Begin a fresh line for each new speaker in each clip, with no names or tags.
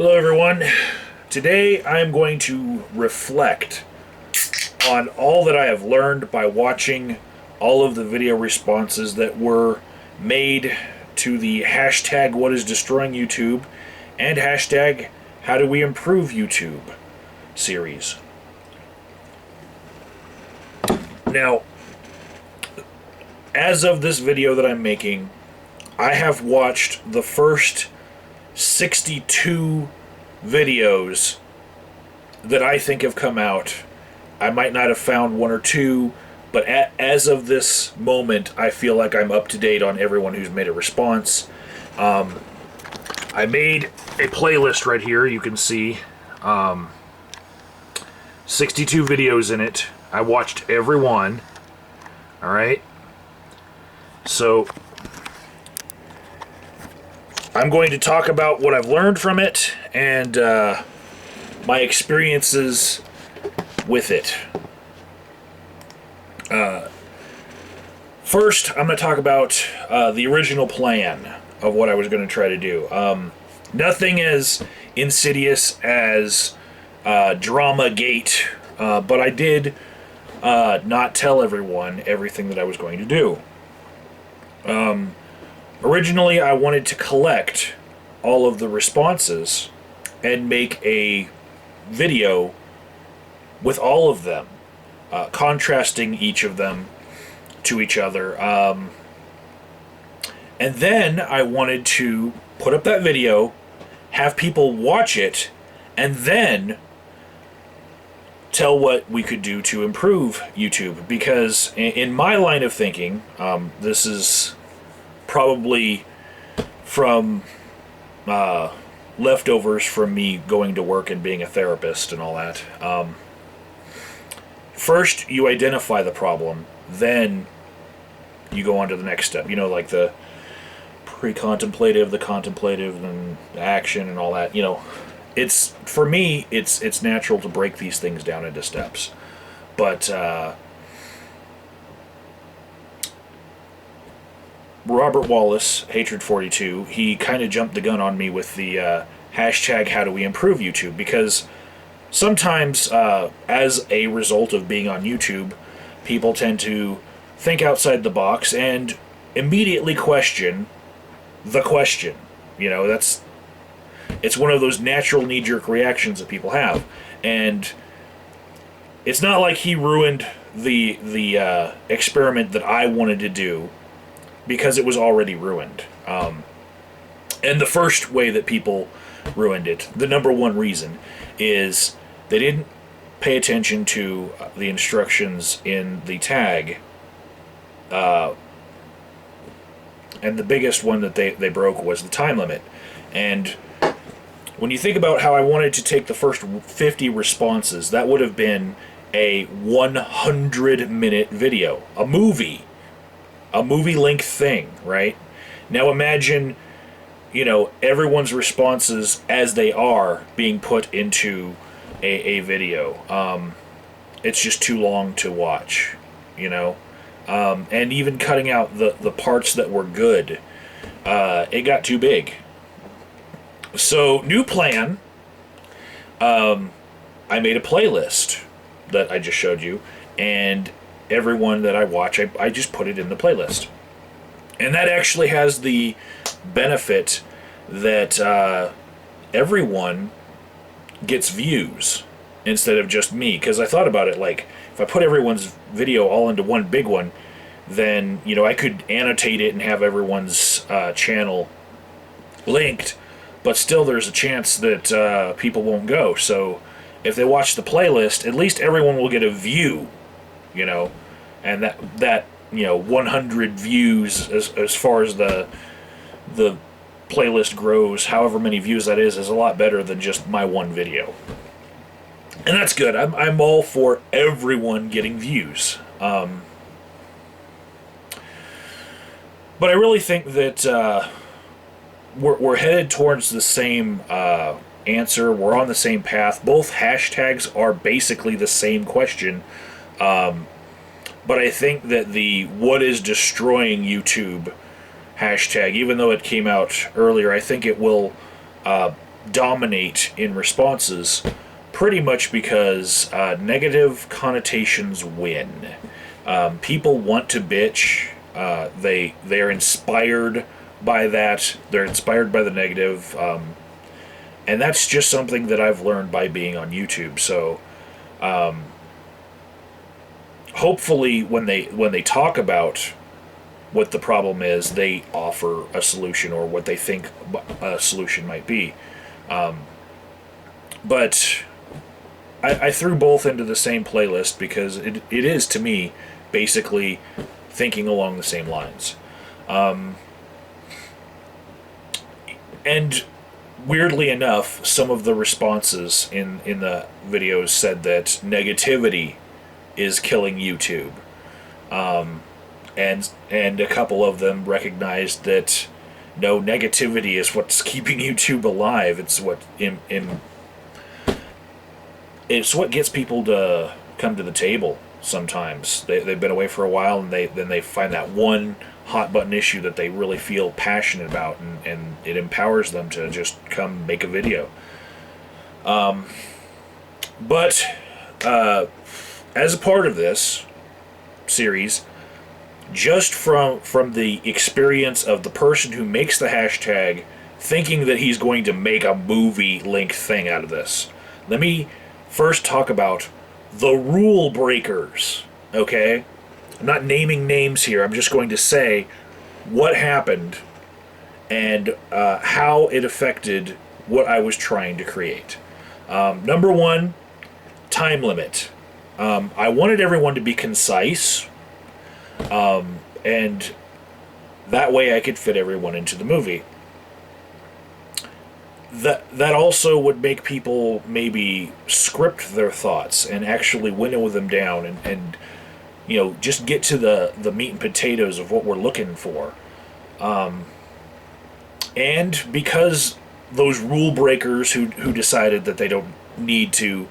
Hello everyone. Today I'm going to reflect on all that I have learned by watching all of the video responses that were made to the hashtag what is destroying YouTube and hashtag how do we improve YouTube series. Now, as of this video that I'm making, I have watched the first 62 videos that I think have come out. I might not have found one or two, but as of this moment, I feel like I'm up to date on everyone who's made a response. I made a playlist right here, you can see. 62 videos in it. I watched every one. Alright? So I'm going to talk about what I've learned from it and my experiences with it. First, I'm going to talk about the original plan of what I was going to try to do. Nothing as insidious as Drama-gate, but I did not tell everyone everything that I was going to do. Originally, I wanted to collect all of the responses and make a video with all of them, contrasting each of them to each other. And then I wanted to put up that video, have people watch it, and then tell what we could do to improve YouTube. Because in my line of thinking, this is probably from leftovers from me going to work and being a therapist and all that. First, you identify the problem, then you go on to the next step. You know, like the pre-contemplative, the contemplative, and the action and all that. You know, it's, for me, it's natural to break these things down into steps. But Robert Wallace, Hatred42, he kind of jumped the gun on me with the hashtag how do we improve YouTube, because sometimes as a result of being on YouTube, people tend to think outside the box and immediately question the question. You know, it's one of those natural knee-jerk reactions that people have. And it's not like he ruined the experiment that I wanted to do, because it was already ruined. And the first way that people ruined it, the number one reason, is they didn't pay attention to the instructions in the tag. And the biggest one that they broke was the time limit. And when you think about how I wanted to take the first 50 responses, that would have been a 100-minute video. A movie-length thing, right? Now imagine, you know, everyone's responses as they are being put into a video. It's just too long to watch, you know? And even cutting out the parts that were good, it got too big. So, new plan, I made a playlist that I just showed you, and everyone that I watch, I just put it in the playlist. And that actually has the benefit that everyone gets views instead of just me. Because I thought about it, like, if I put everyone's video all into one big one, then, you know, I could annotate it and have everyone's channel linked, but still there's a chance that people won't go. So if they watch the playlist, at least everyone will get a view, you know, and that you know, 100 views as far as the playlist grows, however many views that is a lot better than just my one video. And that's good. I'm all for everyone getting views. But I really think that we're headed towards the same answer. We're on the same path. Both hashtags are basically the same question. But I think that the what is destroying YouTube hashtag, even though it came out earlier, I think it will dominate in responses, pretty much because negative connotations win. People want to bitch. They're inspired by that. They're inspired by the negative, and that's just something that I've learned by being on YouTube. So, hopefully, when they talk about what the problem is, they offer a solution or what they think a solution might be. But I threw both into the same playlist because it is, to me, basically thinking along the same lines. And weirdly enough, some of the responses in the videos said that negativity is killing YouTube. And a couple of them recognized that no, negativity is what's keeping YouTube alive. It's what it's what gets people to come to the table. Sometimes they've been away for a while, and they find that one hot button issue that they really feel passionate about, and it empowers them to just come make a video. But as a part of this series, just from the experience of the person who makes the hashtag thinking that he's going to make a movie-linked thing out of this, let me first talk about the rule breakers, okay? I'm not naming names here. I'm just going to say what happened and how it affected what I was trying to create. Number one, time limit. I wanted everyone to be concise, and that way I could fit everyone into the movie. That also would make people maybe script their thoughts and actually winnow them down and just get to the meat and potatoes of what we're looking for. And because those rule breakers who decided that they don't need to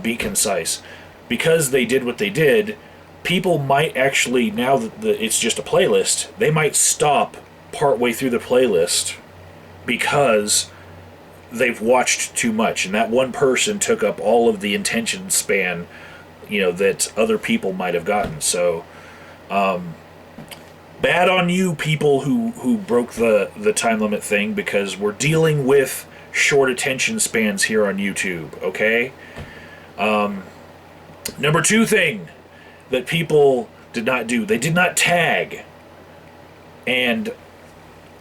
be concise, because they did what they did, people might actually, now that it's just a playlist, they might stop partway through the playlist because they've watched too much, and that one person took up all of the attention span, that other people might have gotten. So, bad on you, people who broke the time limit thing, because we're dealing with short attention spans here on YouTube, okay? Number two thing that people did not do, they did not tag. And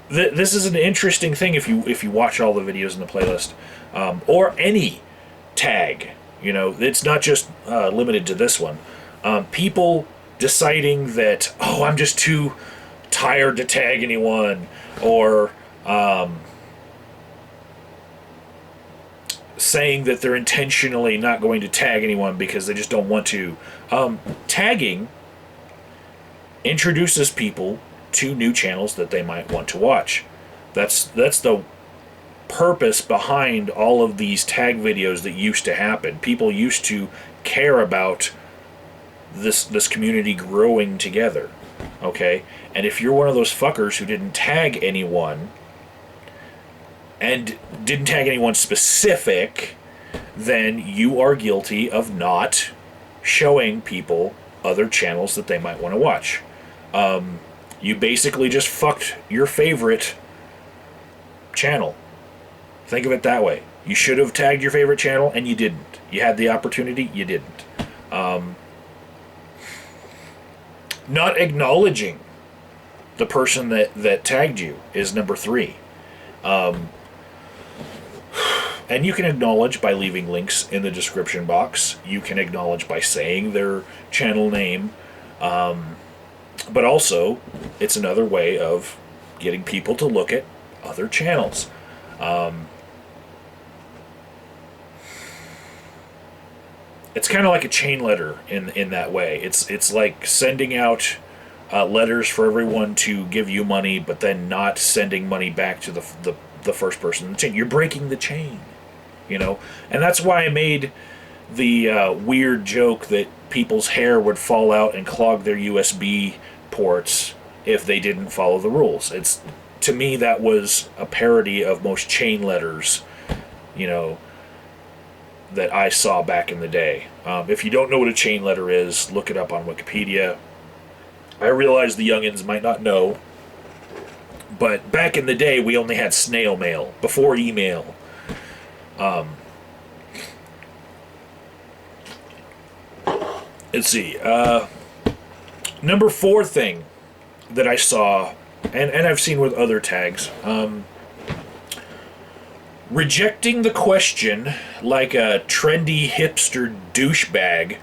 this is an interesting thing if you watch all the videos in the playlist, or any tag. It's not just limited to this one. People deciding that, I'm just too tired to tag anyone, or saying that they're intentionally not going to tag anyone because they just don't want to. Tagging introduces people to new channels that they might want to watch. That's the purpose behind all of these tag videos that used to happen. People used to care about this community growing together, okay? And if you're one of those fuckers who didn't tag anyone, and didn't tag anyone specific, then you are guilty of not showing people other channels that they might want to watch. You basically just fucked your favorite channel. Think of it that way. You should have tagged your favorite channel, and you didn't. You had the opportunity, you didn't. Not acknowledging the person that tagged you is number three. And you can acknowledge by leaving links in the description box. You can acknowledge by saying their channel name. But also, it's another way of getting people to look at other channels. It's kind of like a chain letter in that way. It's like sending out letters for everyone to give you money, but then not sending money back to the first person in the chain. You're breaking the chain, and that's why I made the weird joke that people's hair would fall out and clog their USB ports if they didn't follow the rules. To me, that was a parody of most chain letters you know, that I saw back in the day. If you don't know what a chain letter is, look it up on Wikipedia. I realize the youngins might not know, but back in the day, we only had snail mail before email. Let's see. Number 4 thing that I saw, and I've seen with other tags, rejecting the question like a trendy hipster douchebag,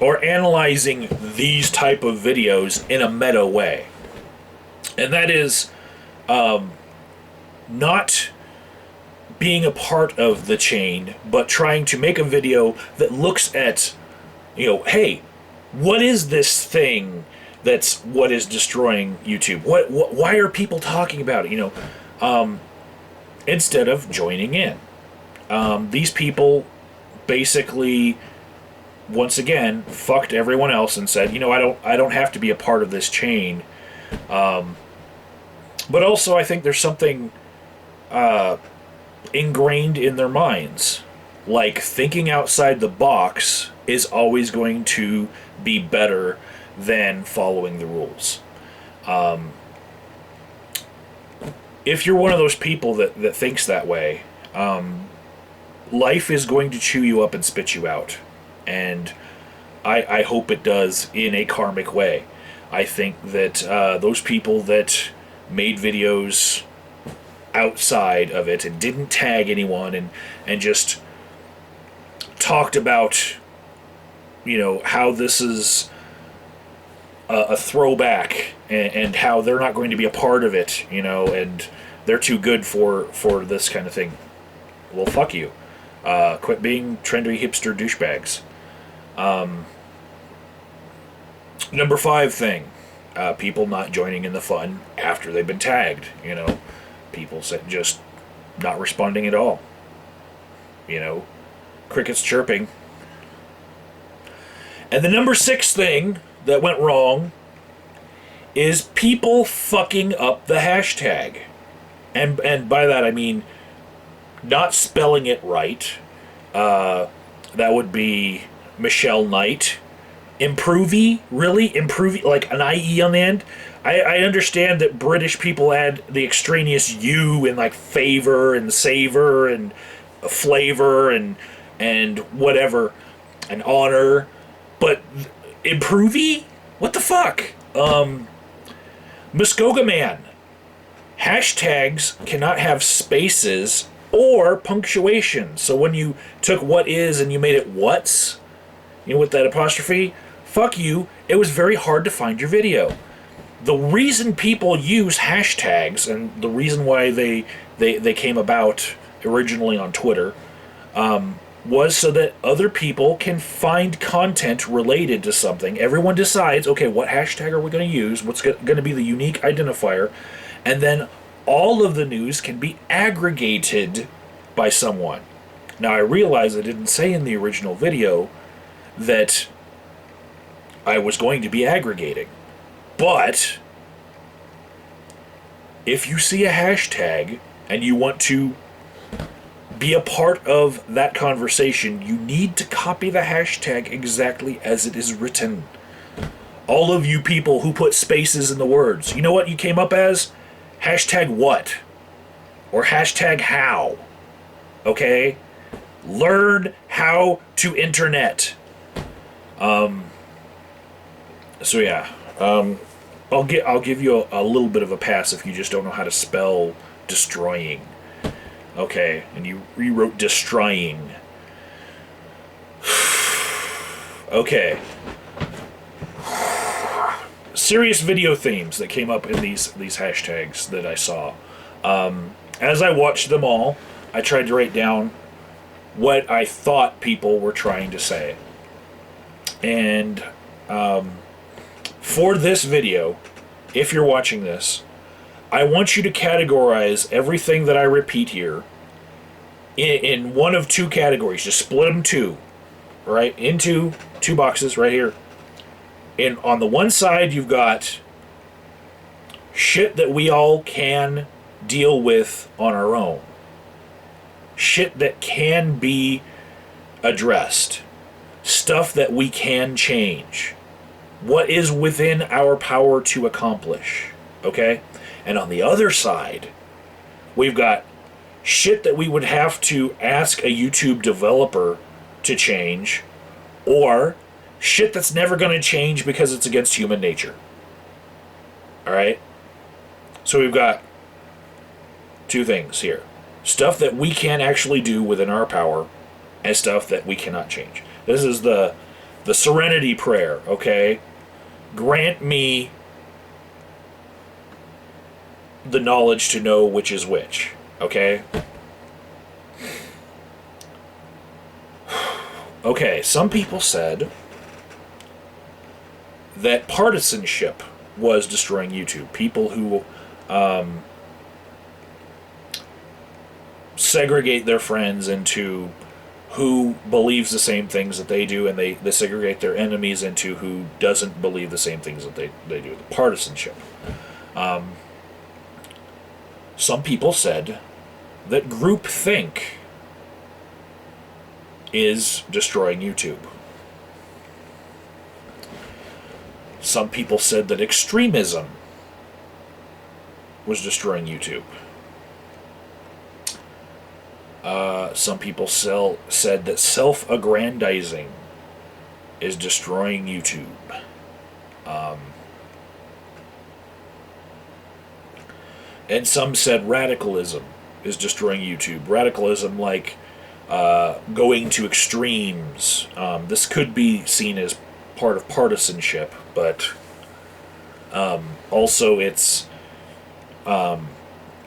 or analyzing these type of videos in a meta way. And that is not being a part of the chain, but trying to make a video that looks at, hey, what is this thing that's what is destroying YouTube? Why are people talking about it? Instead of joining in. These people basically, once again, fucked everyone else and said, I don't have to be a part of this chain. But also, I think there's something ingrained in their minds. Like, thinking outside the box is always going to be better than following the rules. If you're one of those people that thinks that way, life is going to chew you up and spit you out. And I hope it does in a karmic way. I think that those people that made videos outside of it and didn't tag anyone and just talked about, how this is a throwback and how they're not going to be a part of it, and they're too good for this kind of thing. Well, fuck you. Quit being trendy hipster douchebags. Number 5 thing. People not joining in the fun after they've been tagged. People just not responding at all. Crickets chirping. And the number 6 thing that went wrong is people fucking up the hashtag. And by that I mean not spelling it right. That would be Michelle Knight. Improvey? Really? Improvey? Like an IE on the end? I understand that British people add the extraneous U in like favor and savor and flavor and whatever and honor, but Improvey? What the fuck? Muskoka Man. Hashtags cannot have spaces or punctuation. So when you took what is and you made it what's, with that apostrophe, fuck you, it was very hard to find your video. The reason people use hashtags, and the reason why they came about originally on Twitter, was so that other people can find content related to something. Everyone decides, okay, what hashtag are we going to use? What's going to be the unique identifier? And then all of the news can be aggregated by someone. Now, I realize I didn't say in the original video that I was going to be aggregating. But if you see a hashtag and you want to be a part of that conversation, you need to copy the hashtag exactly as it is written. All of you people who put spaces in the words, you know what you came up as? Hashtag what? Or hashtag how? Okay? Learn how to internet. So yeah, I'll give you a little bit of a pass if you just don't know how to spell destroying. Okay, and you rewrote destroying. Okay. Serious video themes that came up in these hashtags that I saw. As I watched them all, I tried to write down what I thought people were trying to say. And for this video, if you're watching this, I want you to categorize everything that I repeat here in one of 2 categories. Just split them 2, right? Into 2 boxes right here. And on the one side, you've got shit that we all can deal with on our own. shit that can be addressed, stuff that we can change, what is within our power to accomplish, okay? And on the other side, we've got shit that we would have to ask a YouTube developer to change, or shit that's never going to change because it's against human nature. Alright? So we've got two things here. Stuff that we can actually do within our power, and stuff that we cannot change. This is the serenity prayer, okay? Grant me the knowledge to know which is which, okay? Okay, some people said that partisanship was destroying YouTube. People who segregate their friends into who believes the same things that they do, and they segregate their enemies into who doesn't believe the same things that they do. The partisanship. Some people said that groupthink is destroying YouTube. Some people said that extremism was destroying YouTube. Some people said that self-aggrandizing is destroying YouTube. And some said radicalism is destroying YouTube. Radicalism, like going to extremes. This could be seen as part of partisanship, but also it's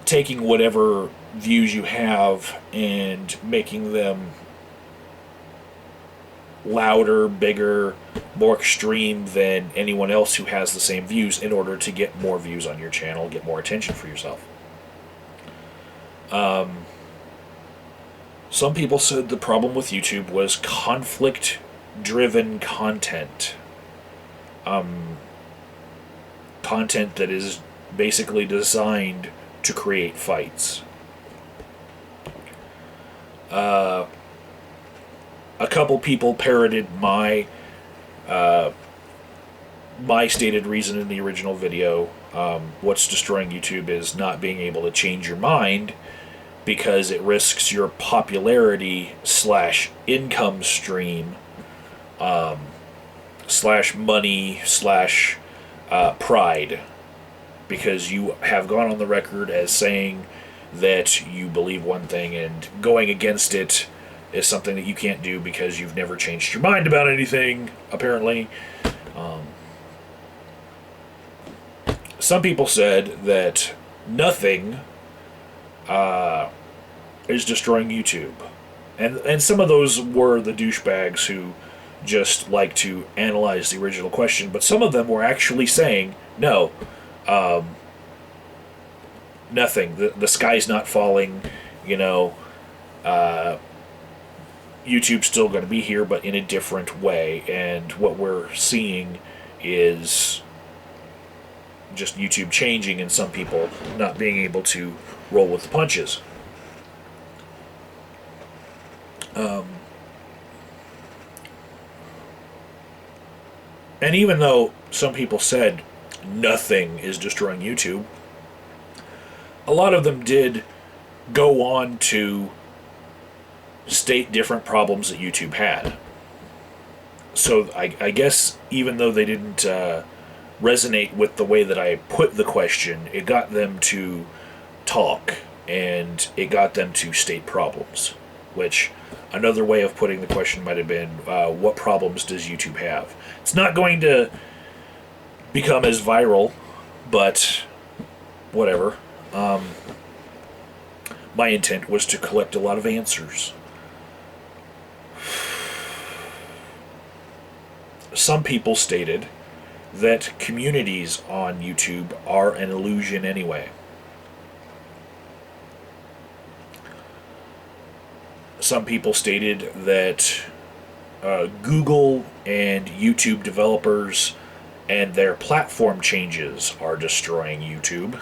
taking whatever views you have and making them louder, bigger, more extreme than anyone else who has the same views in order to get more views on your channel, get more attention for yourself. Some people said the problem with YouTube was conflict-driven content. Content that is basically designed to create fights. A couple people parroted my stated reason in the original video. What's destroying YouTube is not being able to change your mind because it risks your popularity / income stream / money / pride, because you have gone on the record as saying that you believe one thing, and going against it is something that you can't do because you've never changed your mind about anything, apparently. Some people said that nothing is destroying YouTube. And some of those were the douchebags who just like to analyze the original question, but some of them were actually saying, no, nothing. The sky's not falling, YouTube's still going to be here, but in a different way, and what we're seeing is just YouTube changing and some people not being able to roll with the punches. And even though some people said nothing is destroying YouTube, a lot of them did go on to state different problems that YouTube had. So I guess even though they didn't resonate with the way that I put the question, it got them to talk, and it got them to state problems, which another way of putting the question might have been, what problems does YouTube have? It's not going to become as viral, but whatever. My intent was to collect a lot of answers. Some people stated that communities on YouTube are an illusion anyway. Some people stated that Google and YouTube developers and their platform changes are destroying YouTube.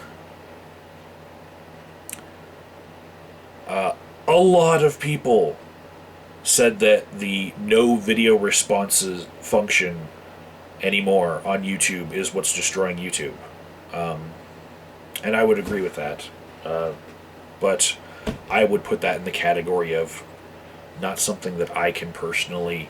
A lot of people said that the no video responses function anymore on YouTube is what's destroying YouTube. And I would agree with that. But I would put that in the category of not something that I can personally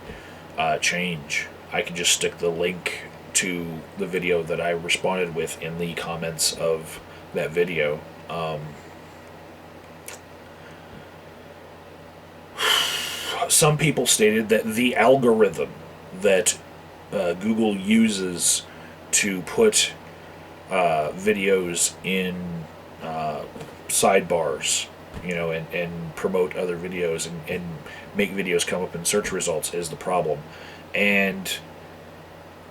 change. I can just stick the link to the video that I responded with in the comments of that video. Some people stated that the algorithm that Google uses to put videos in sidebars, and promote other videos and make videos come up in search results is the problem. And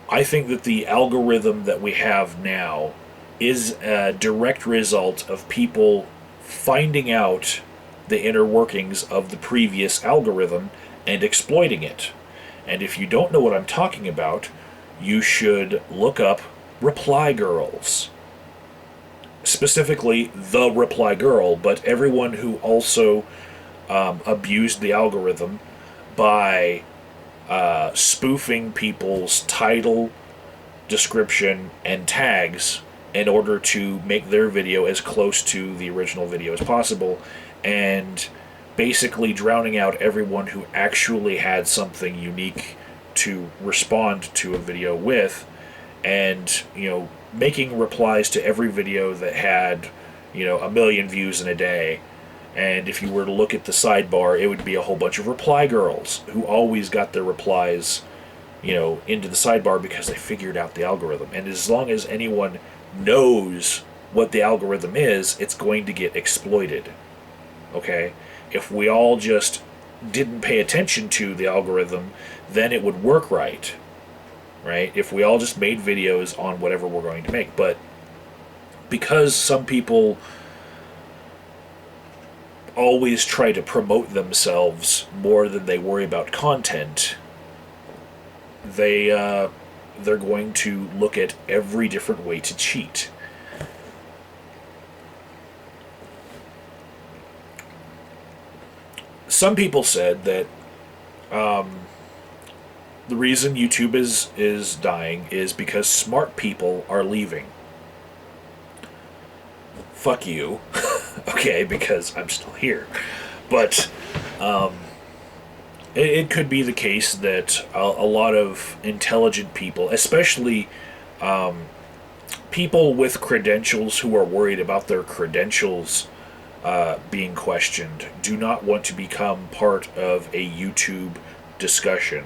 I think that the algorithm that we have now is a direct result of people finding out the inner workings of the previous algorithm and exploiting it. And if you don't know what I'm talking about, you should look up reply girls. Specifically, the reply girl, but everyone who also abused the algorithm by spoofing people's title, description, and tags in order to make their video as close to the original video as possible, and basically drowning out everyone who actually had something unique to respond to a video with, and making replies to every video that had 1 million views in a day. And if you were to look at the sidebar, it would be a whole bunch of reply girls who always got their replies into the sidebar because they figured out the algorithm. And as long as anyone knows what the algorithm is, it's going to get exploited. Okay? If we all just didn't pay attention to the algorithm, then it would work right. Right? If we all just made videos on whatever we're going to make. But because some people always try to promote themselves more than they worry about content, they're going to look at every different way to cheat. Some people said that the reason YouTube is dying is because smart people are leaving. Fuck you. Okay, because I'm still here. But it could be the case that a lot of intelligent people, especially people with credentials who are worried about their credentials being questioned, do not want to become part of a YouTube discussion.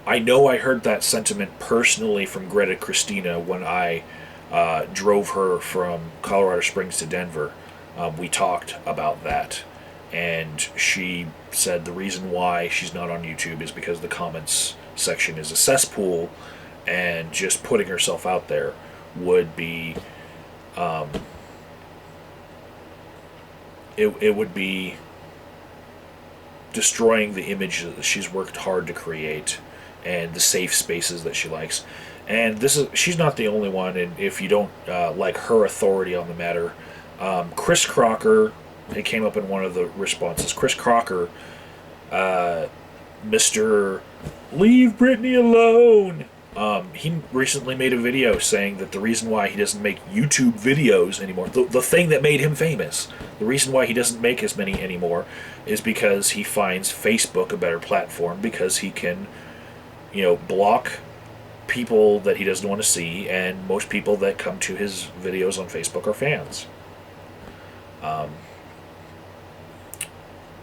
I know I heard that sentiment personally from Greta Christina when I drove her from Colorado Springs to Denver. We talked about that, and she said the reason why she's not on YouTube is because the comments section is a cesspool, and just putting herself out there would be it would be destroying the image that she's worked hard to create and the safe spaces that she likes. And she's not the only one, and if you don't like her authority on the matter, Chris Crocker, it came up in one of the responses, Chris Crocker, Mr. Leave Britney Alone, he recently made a video saying that the reason why he doesn't make YouTube videos anymore, the thing that made him famous, the reason why he doesn't make as many anymore is because he finds Facebook a better platform, because he can, block people that he doesn't want to see, and most people that come to his videos on Facebook are fans.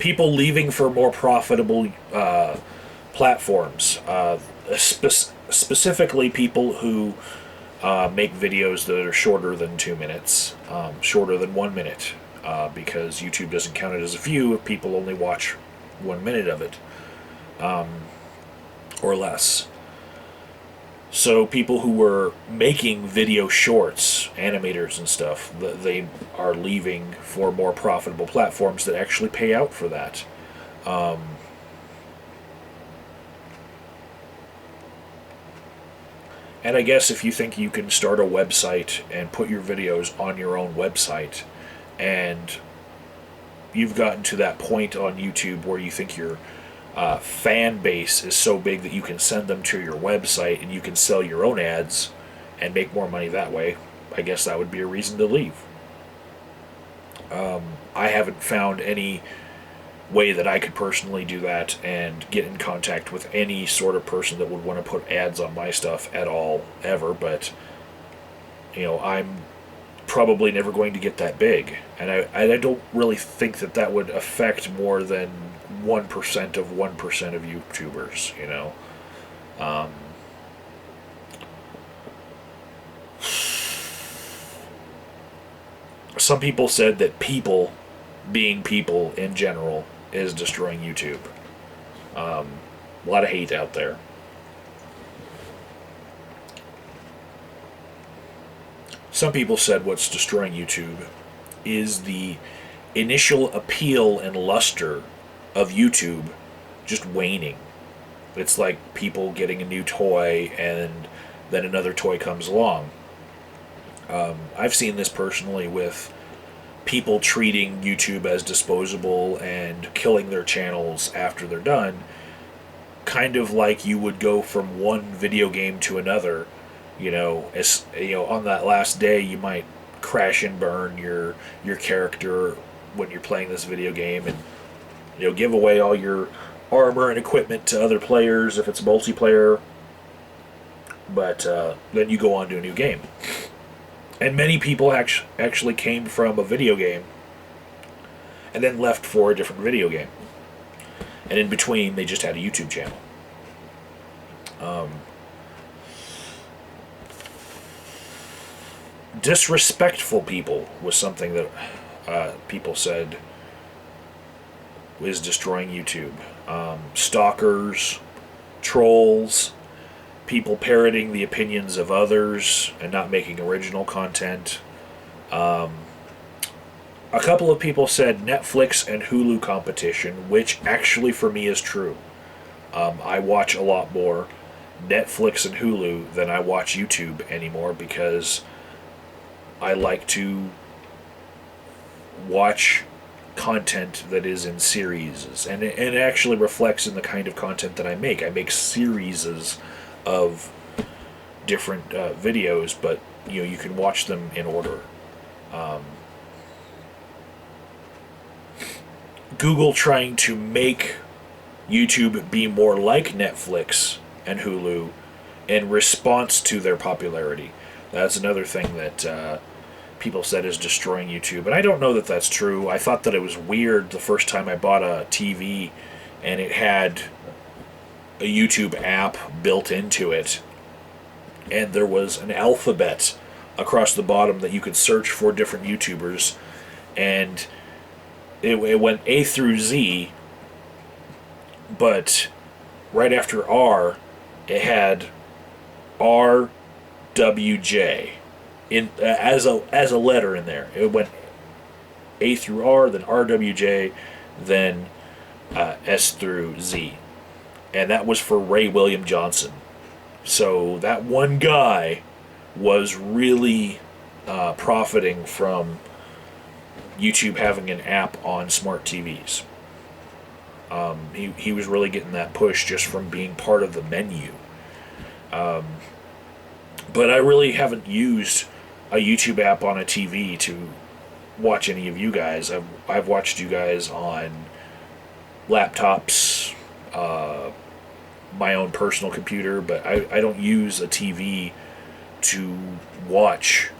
People leaving for more profitable platforms, specifically people who make videos that are shorter than 2 minutes, shorter than 1 minute, because YouTube doesn't count it as a view if people only watch 1 minute of it, or less. So people who were making video shorts, animators and stuff, they are leaving for more profitable platforms that actually pay out for that. And I guess if you think you can start a website and put your videos on your own website and you've gotten to that point on YouTube where you think your fan base is so big that you can send them to your website and you can sell your own ads and make more money that way, I guess that would be a reason to leave. I haven't found any way that I could personally do that and get in contact with any sort of person that would want to put ads on my stuff at all, ever, but, I'm probably never going to get that big, and I don't really think that that would affect more than 1% of 1% of YouTubers, Some people said that people, being people in general, is destroying YouTube. A lot of hate out there. Some people said what's destroying YouTube is the initial appeal and luster of YouTube just waning. It's like people getting a new toy and then another toy comes along. I've seen this personally with people treating YouTube as disposable and killing their channels after they're done, kind of like you would go from one video game to another. On that last day, you might crash and burn your character when you're playing this video game, and give away all your armor and equipment to other players if it's multiplayer. But then you go on to a new game. And many people actually came from a video game and then left for a different video game. And in between, they just had a YouTube channel. Disrespectful people was something that people said is destroying YouTube. Stalkers, trolls, people parroting the opinions of others and not making original content. A couple of people said Netflix and Hulu competition, which actually for me is true. I watch a lot more Netflix and Hulu than I watch YouTube anymore because I like to watch content that is in series, and it actually reflects in the kind of content that I make. I make series of different videos, but you can watch them in order. Google trying to make YouTube be more like Netflix and Hulu in response to their popularity. That's another thing that people said is destroying YouTube, and I don't know that that's true. I thought that it was weird the first time I bought a TV and it had a YouTube app built into it, and there was an alphabet across the bottom that you could search for different YouTubers, and it went A through Z, but right after R, it had R, W, J in as a letter in there. It went A through R, then R, W, J, then S through Z. And that was for Ray William Johnson. So that one guy was really profiting from YouTube having an app on smart TVs. He was really getting that push just from being part of the menu. But I really haven't used a YouTube app on a TV to watch any of you guys. I've watched you guys on laptops, my own personal computer, but I don't use a TV to watch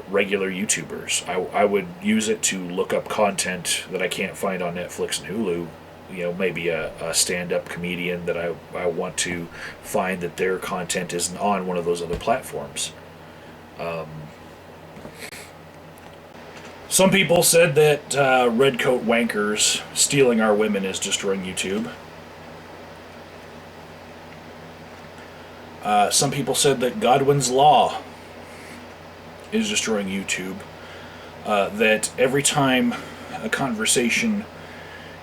regular YouTubers. I would use it to look up content that I can't find on Netflix and Hulu. Maybe a stand-up comedian that I want to find that their content isn't on one of those other platforms. Some people said that redcoat wankers stealing our women is destroying YouTube. Some people said that Godwin's Law is destroying YouTube. That every time a conversation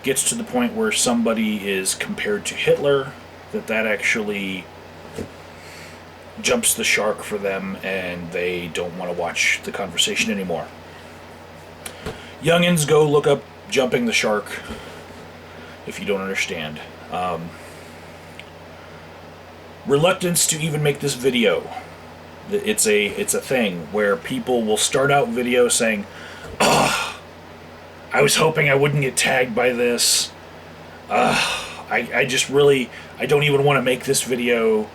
gets to the point where somebody is compared to Hitler, that actually jumps the shark for them and they don't want to watch the conversation anymore. Youngins, go look up Jumping the Shark if you don't understand. Reluctance to even make this video. It's a thing where people will start out video saying, I was hoping I wouldn't get tagged by this. I just really, I don't even want to make this video.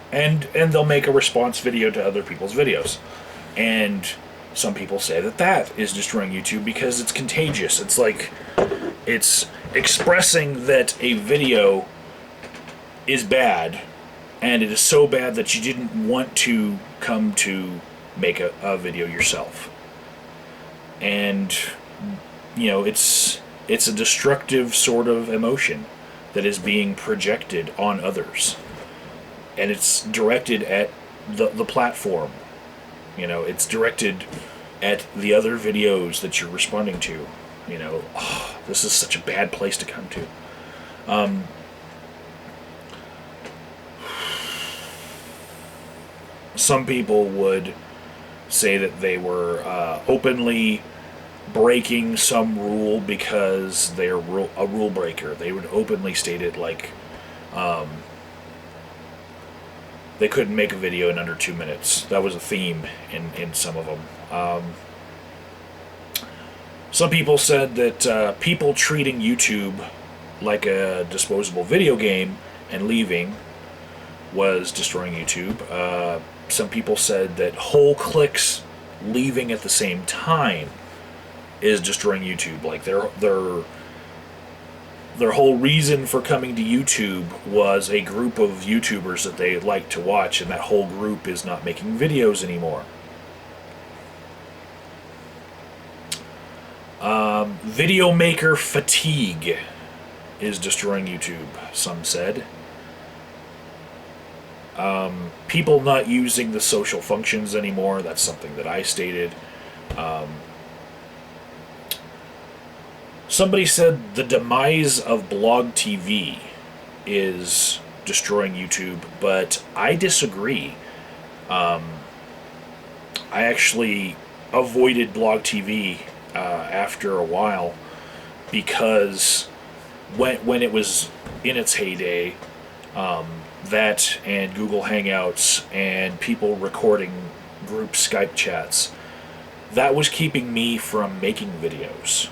And they'll make a response video to other people's videos. And some people say that is destroying YouTube because it's contagious. It's like, it's expressing that a video is bad, and it is so bad that you didn't want to come to make a video yourself. And, you know, it's a destructive sort of emotion that is being projected on others. And it's directed at the platform. You know, it's directed at the other videos that you're responding to. You know, this is such a bad place to come to. Some people would say that they were openly breaking some rule because they're a rule breaker. They would openly state it, like they couldn't make a video in under 2 minutes. That was a theme in some of them. Some people said that people treating YouTube like a disposable video game and leaving was destroying YouTube. Some people said that whole clicks leaving at the same time is destroying YouTube. Like their whole reason for coming to YouTube was a group of YouTubers that they like to watch, and that whole group is not making videos anymore. Video maker fatigue is destroying YouTube, some said. People not using the social functions anymore, that's something that I stated. Somebody said the demise of blog TV is destroying YouTube, but I disagree. I actually avoided blog TV after a while because when it was in its heyday, that and Google Hangouts and people recording group Skype chats, that was keeping me from making videos.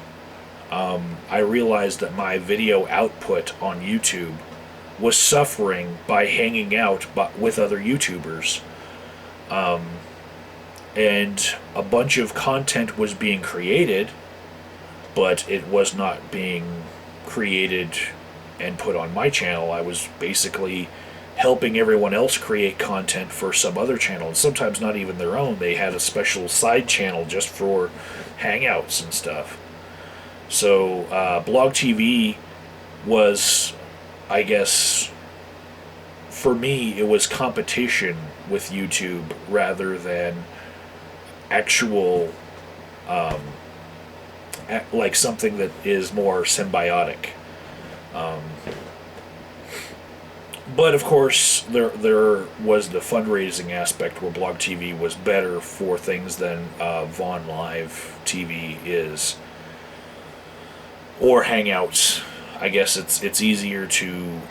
I realized that my video output on YouTube was suffering by hanging out with other YouTubers. And a bunch of content was being created, but it was not being created and put on my channel. I was basically helping everyone else create content for some other channel, and sometimes not even their own. They had a special side channel just for hangouts and stuff. So blog TV was, I guess, for me, it was competition with YouTube rather than actual, like something that is more symbiotic. But of course, there was the fundraising aspect where Blog TV was better for things than Vaughn Live TV is, or Hangouts. I guess it's easier to.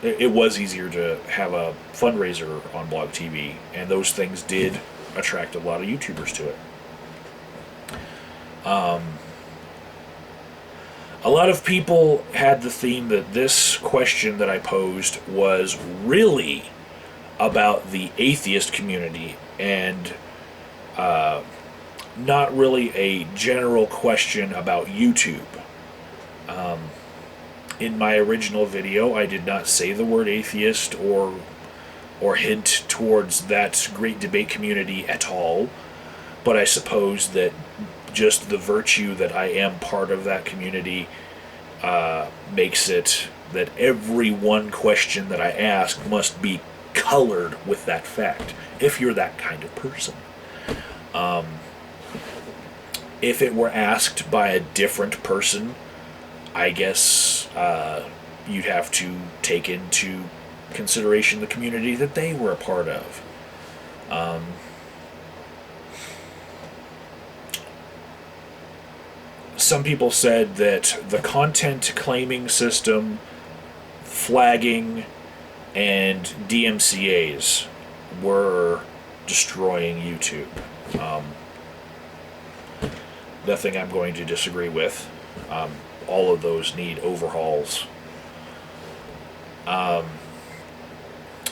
It was easier to have a fundraiser on Blog TV, and those things did attract a lot of YouTubers to it. A lot of people had the theme that this question that I posed was really about the atheist community and not really a general question about YouTube. In my original video, I did not say the word atheist or hint towards that great debate community at all, but I suppose that just the virtue that I am part of that community makes it that every one question that I ask must be colored with that fact, if you're that kind of person. If it were asked by a different person, I guess you'd have to take into consideration the community that they were a part of. Some people said that the content claiming system, flagging, and DMCAs were destroying YouTube. Um, Nothing I'm going to disagree with. All of those need overhauls.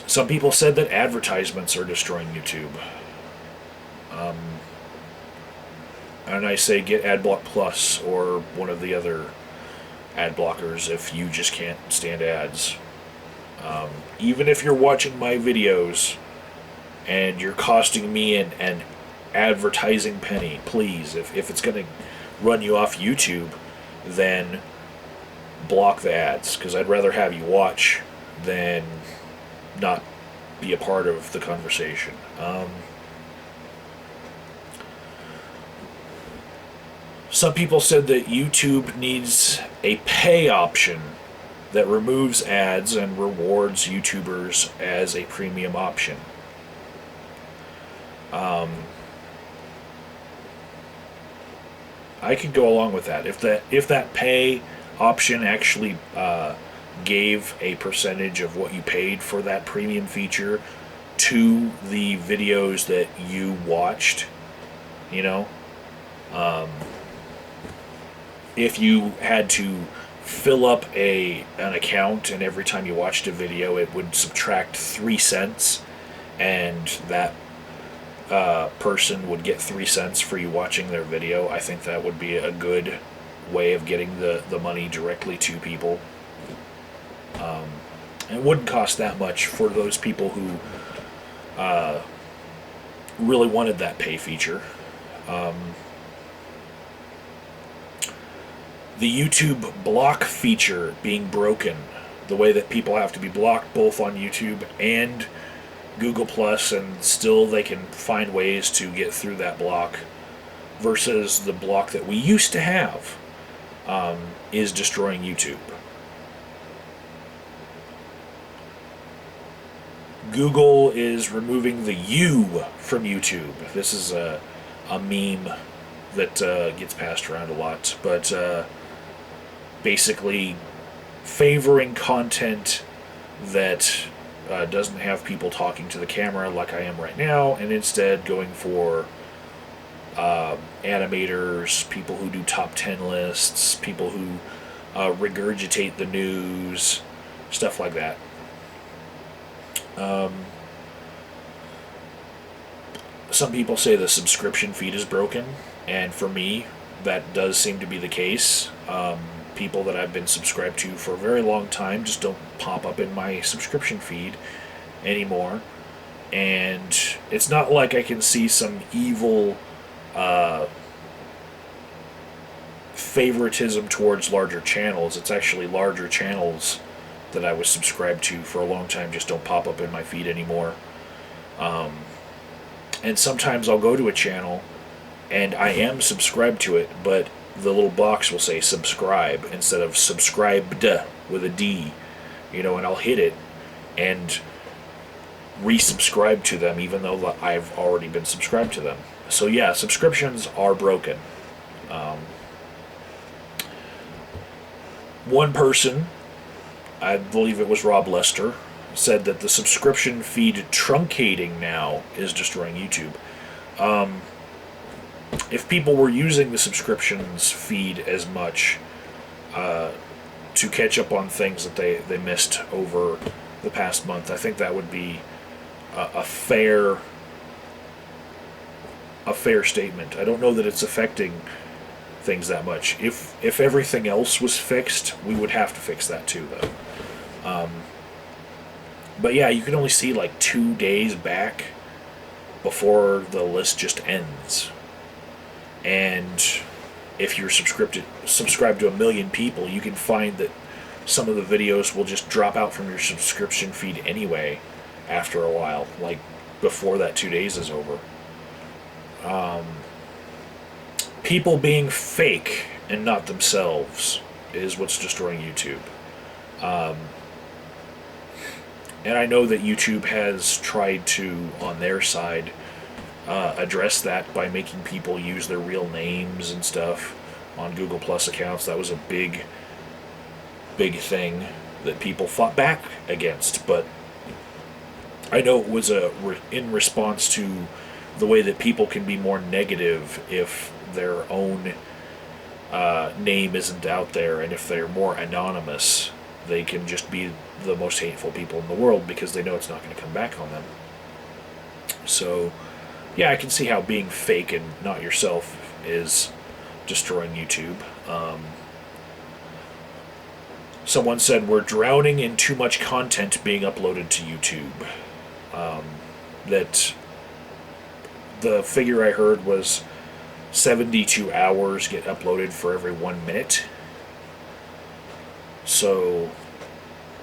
Some people said that advertisements are destroying YouTube. And I say get AdBlock Plus or one of the other ad blockers if you just can't stand ads. Even if you're watching my videos and you're costing me an advertising penny, please, if it's going to run you off YouTube, then block the ads, because I'd rather have you watch than not be a part of the conversation. Some people said that YouTube needs a pay option that removes ads and rewards YouTubers as a premium option. I could go along with that. If that pay option actually gave a percentage of what you paid for that premium feature to the videos that you watched, you know, if you had to fill up an account and every time you watched a video it would subtract 3 cents, and that person would get 3 cents for you watching their video, I think that would be a good way of getting the money directly to people. It wouldn't cost that much for those people who really wanted that pay feature. The YouTube block feature being broken, the way that people have to be blocked both on YouTube and Google Plus, and still they can find ways to get through that block, versus the block that we used to have, is destroying YouTube. Google is removing the U from YouTube. This is a meme that gets passed around a lot, but basically favoring content that doesn't have people talking to the camera like I am right now, and instead going for animators, people who do top 10 lists, people who regurgitate the news, stuff like that. Some people say the subscription feed is broken, and for me, that does seem to be the case. People that I've been subscribed to for a very long time just don't pop up in my subscription feed anymore. And it's not like I can see some evil favoritism towards larger channels. It's actually larger channels that I was subscribed to for a long time just don't pop up in my feed anymore. And sometimes I'll go to a channel and I am subscribed to it, but the little box will say subscribe instead of subscribed with a D, and I'll hit it and resubscribe to them even though I've already been subscribed to them. So yeah, subscriptions are broken. One person, I believe it was Rob Lester, said that the subscription feed truncating now is destroying YouTube. If people were using the subscriptions feed as much to catch up on things that they missed over the past month, I think that would be a fair statement. I don't know that it's affecting things that much. If everything else was fixed, we would have to fix that too, though. But yeah, you can only see like 2 days back before the list just ends. And if you're subscribed to 1 million people, you can find that some of the videos will just drop out from your subscription feed anyway after a while, like before that 2 days is over. People being fake and not themselves is what's destroying YouTube. And I know that YouTube has tried to, on their side, address that by making people use their real names and stuff on Google Plus accounts. That was a big, big thing that people fought back against. But I know it was in response to the way that people can be more negative if their own name isn't out there, and if they're more anonymous, they can just be the most hateful people in the world because they know it's not going to come back on them. So, yeah, I can see how being fake and not yourself is destroying YouTube. Someone said we're drowning in too much content being uploaded to YouTube. That the figure I heard was 72 hours get uploaded for every 1 minute. So,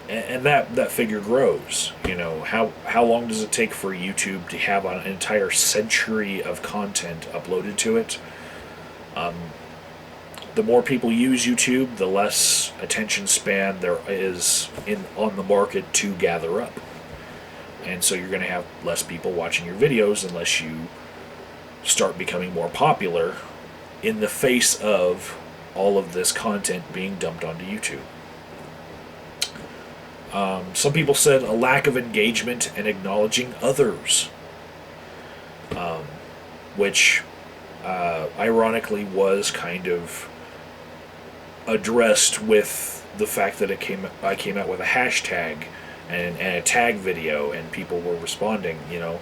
and that figure grows. You know, how long does it take for YouTube to have an entire century of content uploaded to it? The more people use YouTube, the less attention span there is on the market to gather up. And so you're going to have less people watching your videos unless you start becoming more popular in the face of all of this content being dumped onto YouTube. Some people said a lack of engagement and acknowledging others, which ironically was kind of addressed with the fact that I came out with a hashtag and a tag video, and people were responding, you know.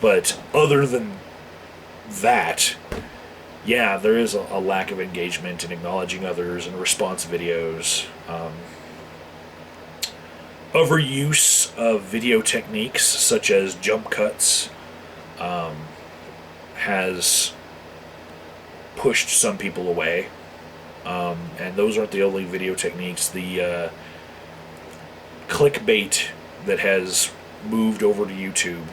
But other than that, yeah, there is a lack of engagement and acknowledging others and response videos. Overuse of video techniques such as jump cuts has pushed some people away. And those aren't the only video techniques. The clickbait that has moved over to YouTube,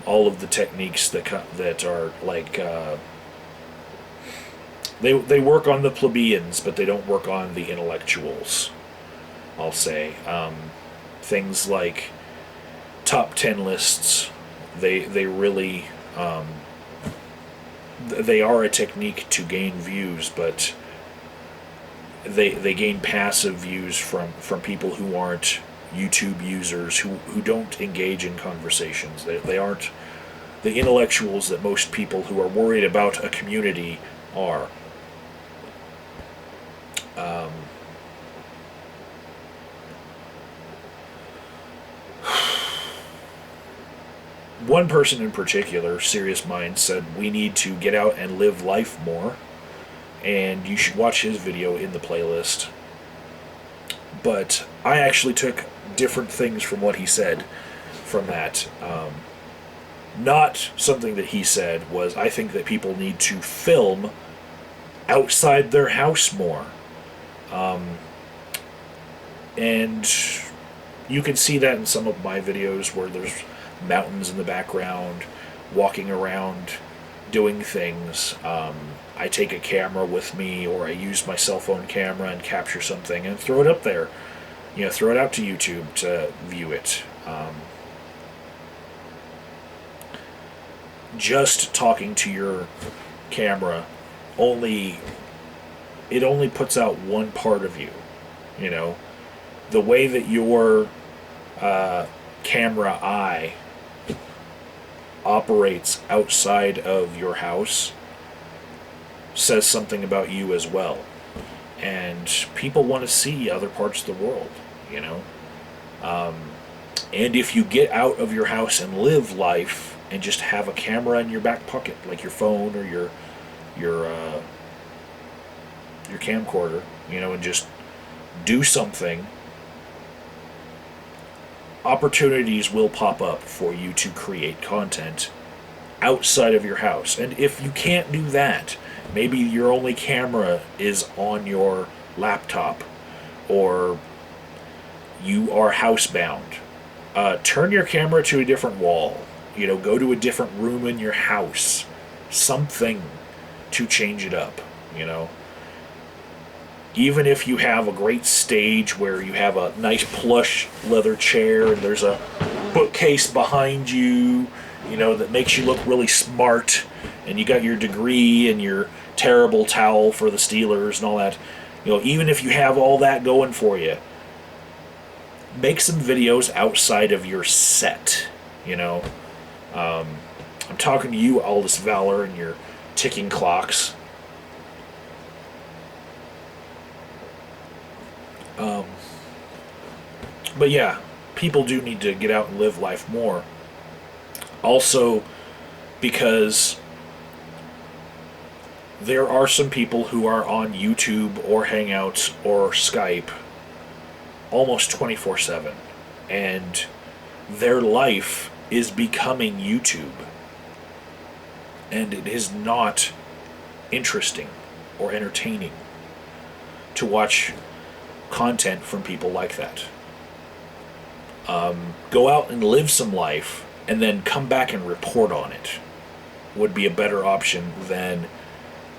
all of the techniques that are like they work on the plebeians, but they don't work on the intellectuals. I'll say things like top 10 lists. They really they are a technique to gain views, but they gain passive views from people who aren't YouTube users, who don't engage in conversations. They aren't the intellectuals that most people who are worried about a community are. One person in particular, Serious Mind, said we need to get out and live life more, and you should watch his video in the playlist. But I actually took different things from what he said from that. Not something that he said was, I think that people need to film outside their house more. And you can see that in some of my videos where there's mountains in the background, walking around, doing things. I take a camera with me, or I use my cell phone camera and capture something and throw it up there. You know, throw it out to YouTube to view it. Just talking to your camera only puts out one part of you. You know, the way that your camera eye operates outside of your house says something about you as well. And people want to see other parts of the world, you know. And if you get out of your house and live life and just have a camera in your back pocket, like your phone or your camcorder, you know, and just do something, opportunities will pop up for you to create content outside of your house. And if you can't do that, maybe your only camera is on your laptop, or you are housebound. Turn your camera to a different wall. You know, go to a different room in your house. Something to change it up, you know. even if you have a great stage where you have a nice plush leather chair and there's a bookcase behind you, you know, that makes you look really smart, and you got your degree and your terrible towel for the Steelers and all that, you know, even if you have all that going for you, make some videos outside of your set, you know. I'm talking to you, Aldous Valor, and your ticking clocks. But yeah, people do need to get out and live life more. Also, because there are some people who are on YouTube or Hangouts or Skype almost 24/7, and their life is becoming YouTube, and it is not interesting or entertaining to watch content from people like that. Go out and live some life and then come back and report on it would be a better option than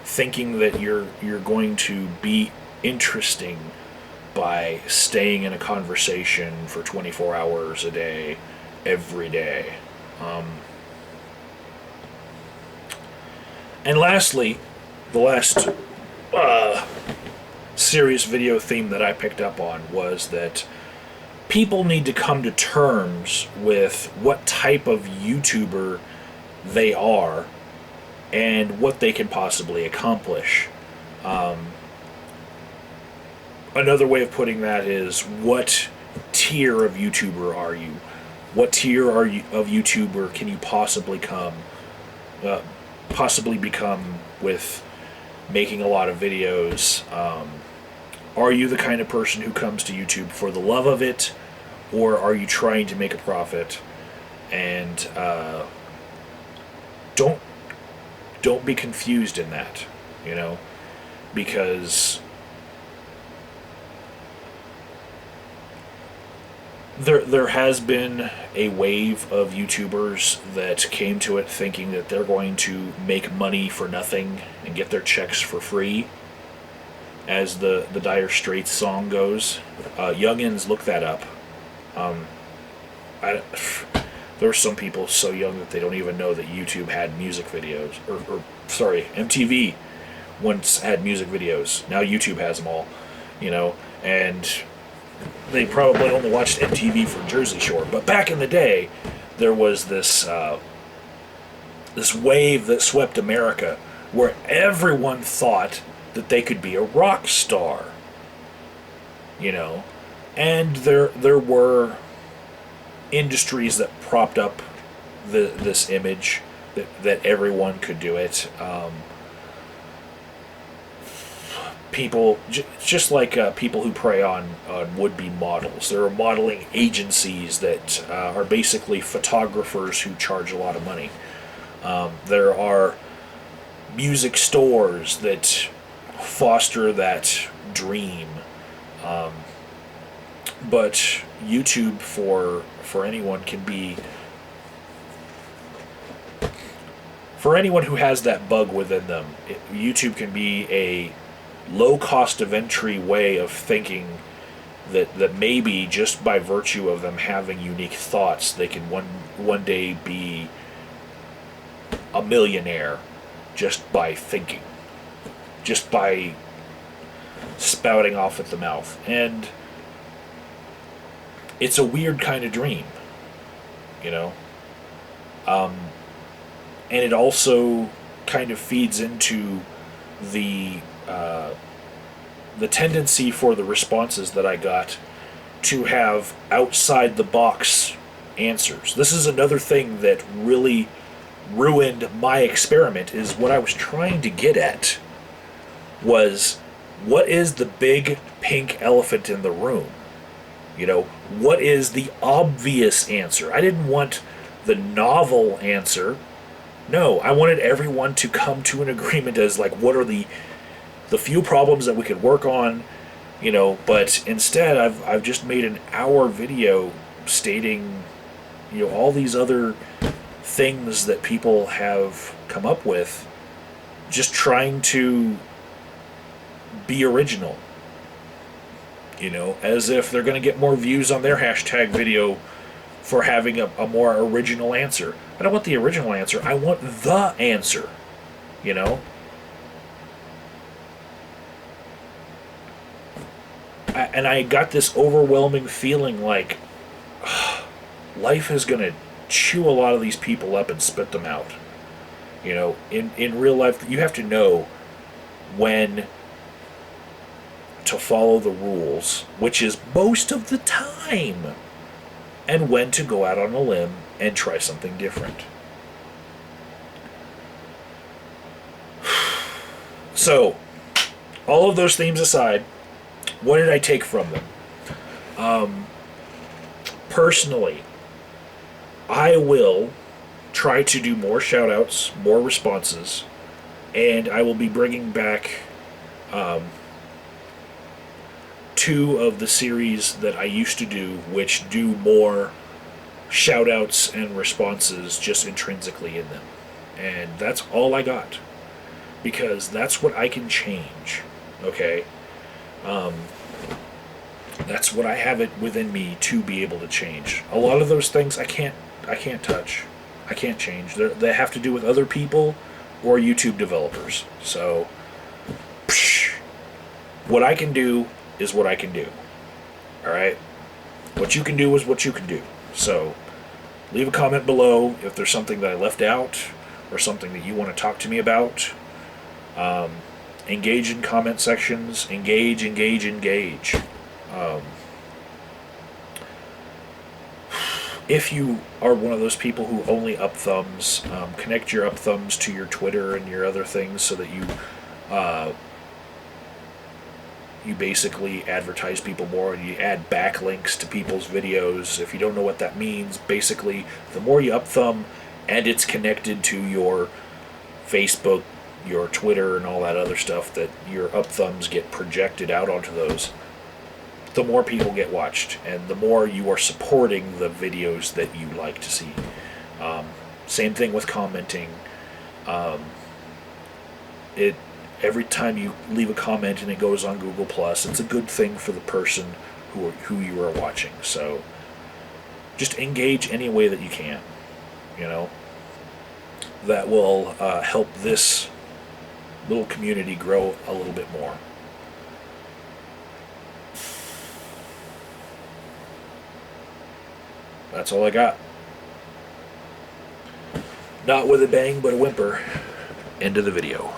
thinking that you're going to be interesting by staying in a conversation for 24 hours a day, every day. And lastly, the last serious video theme that I picked up on was that people need to come to terms with what type of YouTuber they are and what they can possibly accomplish. Another way of putting that is, what tier of YouTuber are you? What tier are you of YouTuber can you possibly become with making a lot of videos? Are you the kind of person who comes to YouTube for the love of it, or are you trying to make a profit? And don't be confused in that, you know, because there has been a wave of YouTubers that came to it thinking that they're going to make money for nothing and get their checks for free. As the Dire Straits song goes. Youngins, look that up. There are some people so young that they don't even know that YouTube had music videos. Or sorry, MTV once had music videos. Now YouTube has them all, you know. And they probably only watched MTV for Jersey Shore. But back in the day, there was this wave that swept America where everyone thought that they could be a rock star, you know, and there were industries that propped up this image that everyone could do it. People just like people who prey on would-be models. There are modeling agencies that are basically photographers who charge a lot of money. There are music stores that foster that dream, but YouTube for anyone can be, for anyone who has that bug within them, YouTube can be a low cost of entry way of thinking that maybe just by virtue of them having unique thoughts, they can one day be a millionaire just by thinking, just by spouting off at the mouth. And it's a weird kind of dream, you know. And it also kind of feeds into the tendency for the responses that I got to have outside the box answers. This is another thing that really ruined my experiment, is what I was trying to get at was, what is the big pink elephant in the room? You know, what is the obvious answer? I didn't want the novel answer. No, I wanted everyone to come to an agreement as like, what are the few problems that we could work on, you know. But instead I've just made an hour video stating, you know, all these other things that people have come up with, just trying to be original, as if they're going to get more views on their hashtag video for having a more original answer. I don't want the original answer. I want the answer, you know? And I got this overwhelming feeling like life is going to chew a lot of these people up and spit them out. In real life, you have to know when to follow the rules, which is most of the time, and when to go out on a limb and try something different. So, all of those themes aside, what did I take from them? Personally, I will try to do more shout-outs, more responses, and I will be bringing back 2 of the series that I used to do, which do more shout-outs and responses just intrinsically in them. And that's all I got, because that's what I can change, okay? That's what I have it within me to be able to change. A lot of those things I can't touch. I can't change. They have to do with other people or YouTube developers. So, what I can do is what I can do. Alright? What you can do is what you can do. So, leave a comment below if there's something that I left out or something that you want to talk to me about. Engage in comment sections. Engage. If you are one of those people who only up thumbs, connect your up thumbs to your Twitter and your other things so that you basically advertise people more, and you add backlinks to people's videos. If you don't know what that means, basically the more you up thumb and it's connected to your Facebook, your Twitter, and all that other stuff, that your up thumbs get projected out onto those, the more people get watched, and the more you are supporting the videos that you like to see. Same thing with commenting. Every time you leave a comment and it goes on Google Plus, it's a good thing for the person who you are watching. So just engage any way that you can. That will help this little community grow a little bit more. That's all I got. Not with a bang, but a whimper. End of the video.